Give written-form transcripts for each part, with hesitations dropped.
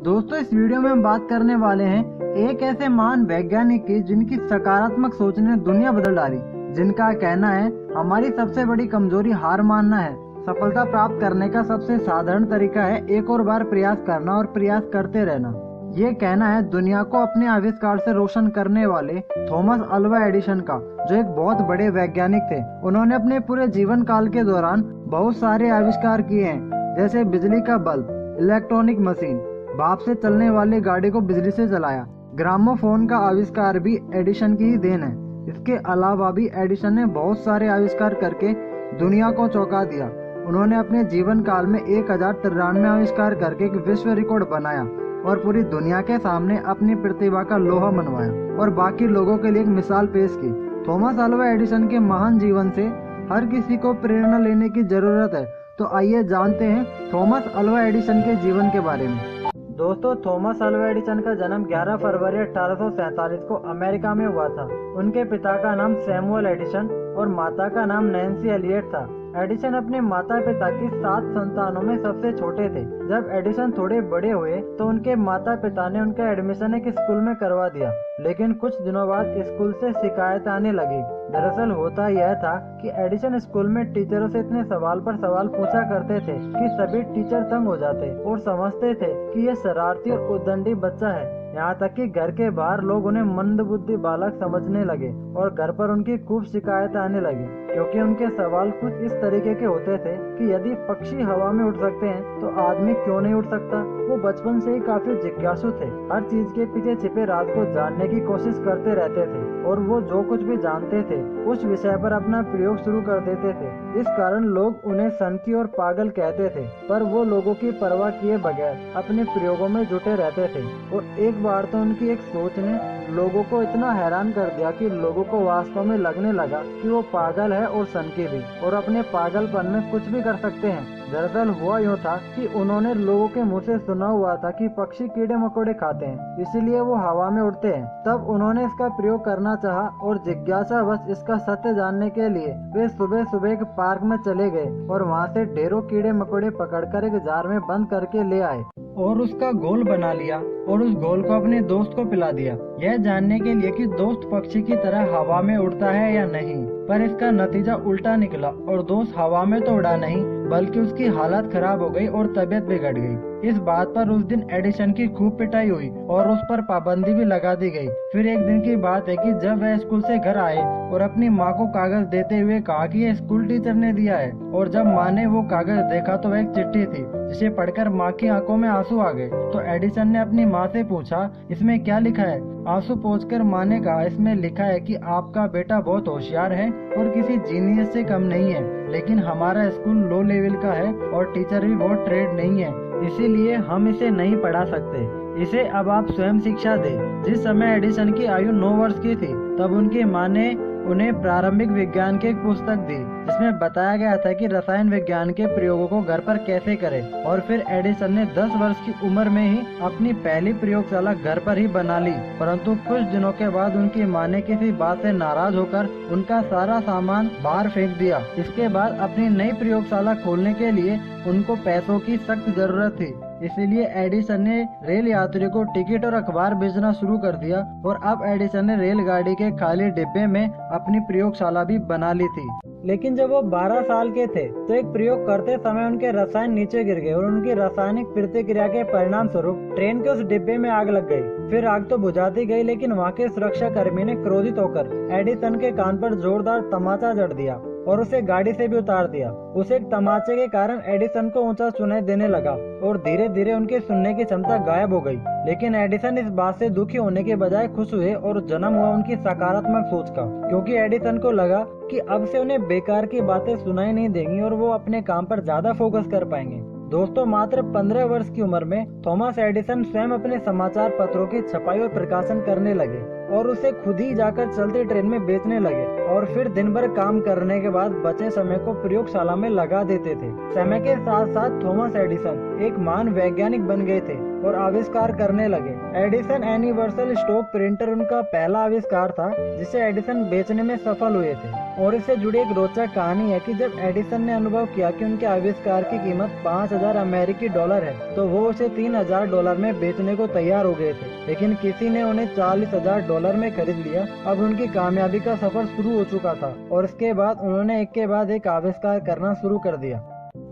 दोस्तों इस वीडियो में हम बात करने वाले हैं एक ऐसे महान वैज्ञानिक की जिनकी सकारात्मक सोच ने दुनिया बदल डाली। जिनका कहना है हमारी सबसे बड़ी कमजोरी हार मानना है। सफलता प्राप्त करने का सबसे साधारण तरीका है एक और बार प्रयास करना और प्रयास करते रहना। ये कहना है दुनिया को अपने आविष्कार से रोशन करने वाले थॉमस अल्वा एडिसन का, जो एक बहुत बड़े वैज्ञानिक थे। उन्होंने अपने पूरे जीवन काल के दौरान बहुत सारे आविष्कार किए हैं, जैसे बिजली का बल्ब, इलेक्ट्रॉनिक मशीन, भाप से चलने वाली गाड़ी को बिजली से चलाया। ग्रामोफोन का आविष्कार भी एडिसन की ही देन है। इसके अलावा भी एडिसन ने बहुत सारे आविष्कार करके दुनिया को चौंका दिया। उन्होंने अपने जीवन काल में 1093 आविष्कार करके एक विश्व रिकॉर्ड बनाया और पूरी दुनिया के सामने अपनी प्रतिभा का लोहा मनवाया और बाकी लोगों के लिए एक मिसाल पेश की। थॉमस अल्वा एडिसन के महान जीवन से हर किसी को प्रेरणा लेने की जरूरत है। तो आइए जानते हैं थॉमस अल्वा एडिसन के जीवन के बारे में। दोस्तों, थॉमस अल्वा एडिसन का जन्म 11 फरवरी 1847 को अमेरिका में हुआ था। उनके पिता का नाम सैमुअल एडिसन और माता का नाम नैन्सी एलियट था। एडिसन अपने माता पिता की 7 संतानों में सबसे छोटे थे। जब एडिसन थोड़े बड़े हुए तो उनके माता पिता ने उनका एडमिशन एक स्कूल में करवा दिया, लेकिन कुछ दिनों बाद स्कूल से शिकायत आने लगी। दरअसल होता यह था कि एडिसन स्कूल में टीचरों से इतने सवाल पर सवाल पूछा करते थे कि सभी टीचर तंग हो जाते और समझते थे कि यह शरारती और उद्दंडी बच्चा है। यहाँ तक कि घर के बाहर लोग उन्हें मंदबुद्धि बालक समझने लगे और घर पर उनकी खूब शिकायत आने लगी, क्योंकि उनके सवाल कुछ इस तरीके के होते थे कि यदि पक्षी हवा में उड़ सकते हैं तो आदमी क्यों नहीं उड़ सकता। वो बचपन से ही काफी जिज्ञासु थे, हर चीज के पीछे छिपे राज को जानने की कोशिश करते रहते थे और वो जो कुछ भी जानते थे उस विषय पर अपना प्रयोग शुरू कर देते थे। इस कारण लोग उन्हें सनकी और पागल कहते थे, पर वो लोगों की परवाह किए बगैर अपने प्रयोगों में जुटे रहते थे। और एक बार तो उनकी एक सोच ने लोगों को इतना हैरान कर दिया कि लोगों को वास्तव में लगने लगा कि वो पागल है और सनकी भी, और अपने पागलपन में कुछ भी कर सकते हैं। दरअसल हुआ यूँ था कि उन्होंने लोगों के मुंह से सुना हुआ था कि पक्षी कीड़े मकोड़े खाते हैं, इसीलिए वो हवा में उड़ते हैं। तब उन्होंने इसका प्रयोग करना चाहा और जिज्ञासावश इसका सत्य जानने के लिए वे सुबह सुबह एक पार्क में चले गए और वहाँ से ढेरों कीड़े मकोड़े पकड़कर एक जार में बंद करके ले आए और उसका घोल बना लिया और उस घोल को अपने दोस्त को पिला दिया, यह जानने के लिए कि दोस्त पक्षी की तरह हवा में उड़ता है या नहीं। पर इसका नतीजा उल्टा निकला और दोस्त हवा में तो उड़ा नहीं, बल्कि उसकी हालत खराब हो गई और तबीयत बिगड़ गई। इस बात पर उस दिन एडिसन की खूब पिटाई हुई और उस पर पाबंदी भी लगा दी गई। फिर एक दिन की बात है कि जब वह स्कूल से घर आए और अपनी माँ को कागज देते हुए कहा कि यह स्कूल टीचर ने दिया है, और जब माँ ने वो कागज देखा तो वह एक चिट्ठी थी जिसे पढ़कर माँ की आंखों में आंसू आ गए। तो एडिसन ने अपनी माँ से पूछा, इसमें क्या लिखा है? आंसू पोंछकर माँ ने कहा, इसमें लिखा है कि आपका बेटा बहुत होशियार है और किसी जीनियस से कम नहीं है, लेकिन हमारा स्कूल लो लेवल का है और टीचर भी बहुत ट्रेड नहीं है, इसीलिए हम इसे नहीं पढ़ा सकते। इसे अब आप स्वयं शिक्षा दें। जिस समय एडिसन की आयु 9 वर्ष की थी तब उनकी माँ ने उन्हें प्रारंभिक विज्ञान की एक पुस्तक दी, जिसमें बताया गया था कि रसायन विज्ञान के प्रयोगों को घर पर कैसे करें। और फिर एडिसन ने 10 वर्ष की उम्र में ही अपनी पहली प्रयोगशाला घर पर ही बना ली। परंतु कुछ दिनों के बाद उनकी माँ ने किसी बात से नाराज होकर उनका सारा सामान बाहर फेंक दिया। इसके बाद अपनी नई प्रयोगशाला खोलने के लिए उनको पैसों की सख्त जरूरत थी, इसीलिए एडिसन ने रेल यात्रियों को टिकट और अखबार बेचना शुरू कर दिया और अब एडिसन ने रेलगाड़ी के खाली डिब्बे में अपनी प्रयोगशाला भी बना ली थी। लेकिन जब वो 12 साल के थे तो एक प्रयोग करते समय उनके रसायन नीचे गिर गए और उनकी रासायनिक प्रतिक्रिया के परिणाम स्वरूप ट्रेन के उस डिब्बे में आग लग गई। फिर आग तो बुझाती गई, लेकिन वहाँ के सुरक्षा कर्मी ने क्रोधित होकर एडिसन के कान पर जोरदार तमाचा जड़ दिया और उसे गाड़ी से भी उतार दिया। उस एक तमाचे के कारण एडिसन को ऊंचा सुनाई देने लगा और धीरे धीरे उनकी सुनने की क्षमता गायब हो गई। लेकिन एडिसन इस बात से दुखी होने के बजाय खुश हुए और जन्म हुआ उनकी सकारात्मक सोच का, क्योंकि एडिसन को लगा कि अब से उन्हें बेकार की बातें सुनाई नहीं देंगी और वो अपने काम पर ज्यादा फोकस कर पाएंगे। दोस्तों, मात्र 15 वर्ष की उम्र में थॉमस एडिसन स्वयं अपने समाचार पत्रों की छपाई और प्रकाशन करने लगे। और उसे खुद ही जाकर चलती ट्रेन में बेचने लगे और फिर दिन भर काम करने के बाद बचे समय को प्रयोगशाला में लगा देते थे। समय के साथ साथ थॉमस एडिसन एक महान वैज्ञानिक बन गए थे और आविष्कार करने लगे। एडिसन यूनिवर्सल स्टॉक प्रिंटर उनका पहला आविष्कार था जिसे एडिसन बेचने में सफल हुए थे। और इससे जुड़ी एक रोचक कहानी है कि जब एडिसन ने अनुभव किया कि उनके आविष्कार की कीमत 5,000 अमेरिकी डॉलर है तो वो उसे 3,000 डॉलर में बेचने को तैयार हो गए थे, लेकिन किसी ने उन्हें 40,000 डॉलर में खरीद लिया। अब उनकी कामयाबी का सफर शुरू हो चुका था और इसके बाद उन्होंने एक के बाद एक आविष्कार करना शुरू कर दिया।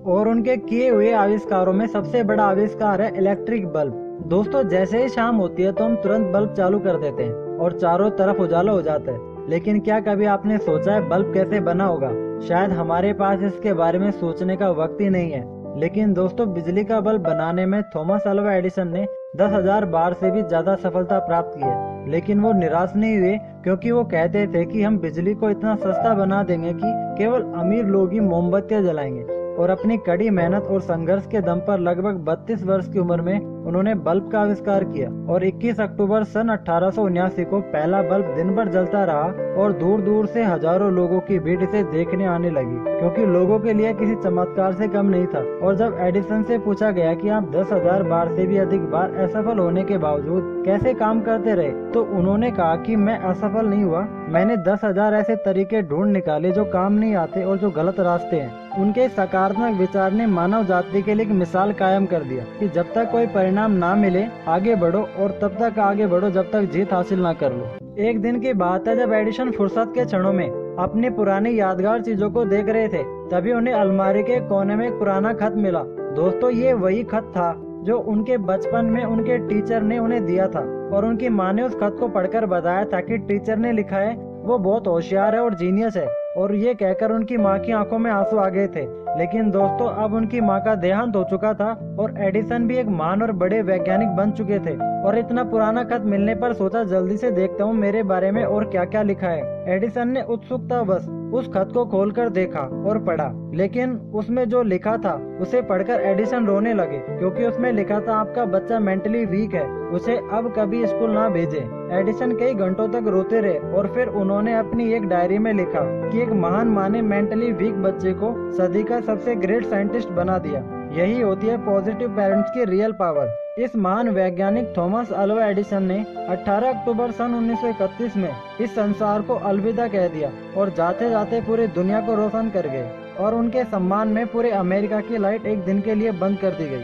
और उनके किए हुए आविष्कारों में सबसे बड़ा आविष्कार है इलेक्ट्रिक बल्ब। दोस्तों, जैसे ही शाम होती है तो हम तुरंत बल्ब चालू कर देते हैं और चारों तरफ उजाला हो जाता है, लेकिन क्या कभी आपने सोचा है बल्ब कैसे बना होगा? शायद हमारे पास इसके बारे में सोचने का वक्त ही नहीं है। लेकिन दोस्तों, बिजली का बल्ब बनाने में थॉमस अल्वा एडिसन ने 10,000 बार से भी ज्यादा सफलता प्राप्त की है, लेकिन वो निराश नहीं हुए क्योंकि वो कहते थे कि हम बिजली को इतना सस्ता बना देंगे कि केवल अमीर लोग ही मोमबत्तियां जलाएंगे। और अपनी कड़ी मेहनत और संघर्ष के दम पर लगभग 32 वर्ष की उम्र में उन्होंने बल्ब का आविष्कार किया और 21 अक्टूबर सन 1879 को पहला बल्ब दिन भर जलता रहा और दूर दूर से हजारों लोगों की भीड़ इसे देखने आने लगी, क्योंकि लोगों के लिए किसी चमत्कार से कम नहीं था। और जब एडिसन से पूछा गया कि आप 10,000 बार से भी अधिक बार असफल होने के बावजूद कैसे काम करते रहे, तो उन्होंने कहा कि मैं असफल नहीं हुआ, मैंने 10,000 ऐसे तरीके ढूंढ निकाले जो काम नहीं आते और जो गलत रास्ते हैं। उनके सकारात्मक विचार ने मानव जाति के लिए एक मिसाल कायम कर दिया कि जब तक कोई परिणाम ना मिले आगे बढ़ो और तब तक आगे बढ़ो जब तक जीत हासिल ना कर लो। एक दिन की बात है जब एडिसन फुर्सत के क्षणों में अपनी पुरानी यादगार चीजों को देख रहे थे, तभी उन्हें अलमारी के कोने में एक पुराना खत मिला। दोस्तों, ये वही खत था जो उनके बचपन में उनके टीचर ने उन्हें दिया था और उनकी माँ ने उस खत को पढ़कर बताया था कि टीचर ने लिखा है वो बहुत होशियार है और जीनियस है। और ये कहकर उनकी माँ की आंखों में आंसू आ गए थे। लेकिन दोस्तों, अब उनकी माँ का देहांत हो चुका था और एडिसन भी एक महान और बड़े वैज्ञानिक बन चुके थे। और इतना पुराना खत मिलने पर सोचा जल्दी से देखता हूँ मेरे बारे में और क्या क्या लिखा है। एडिसन ने उत्सुकता बस उस खत को खोलकर देखा और पढ़ा, लेकिन उसमें जो लिखा था उसे पढ़कर एडिसन रोने लगे, क्योंकि उसमें लिखा था आपका बच्चा मेंटली वीक है, उसे अब कभी स्कूल ना भेजें। एडिसन कई घंटों तक रोते रहे और फिर उन्होंने अपनी एक डायरी में लिखा कि एक महान माँ ने मेंटली वीक बच्चे को सदी का सबसे ग्रेट साइंटिस्ट बना दिया। यही होती है पॉजिटिव पेरेंट्स की रियल पावर। इस महान वैज्ञानिक थॉमस अल्वा एडिसन ने 18 अक्टूबर सन 1931 में इस संसार को अलविदा कह दिया और जाते जाते पूरी दुनिया को रोशन कर गए और उनके सम्मान में पूरे अमेरिका की लाइट एक दिन के लिए बंद कर दी गई।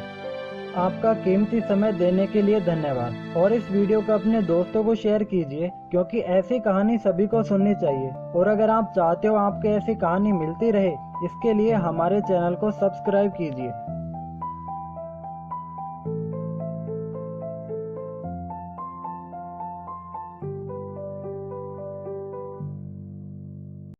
आपका कीमती समय देने के लिए धन्यवाद और इस वीडियो को अपने दोस्तों को शेयर कीजिए, क्योंकि ऐसी कहानी सभी को सुननी चाहिए। और अगर आप चाहते हो आपको ऐसी कहानी मिलती रहे, इसके लिए हमारे चैनल को सब्सक्राइब कीजिए।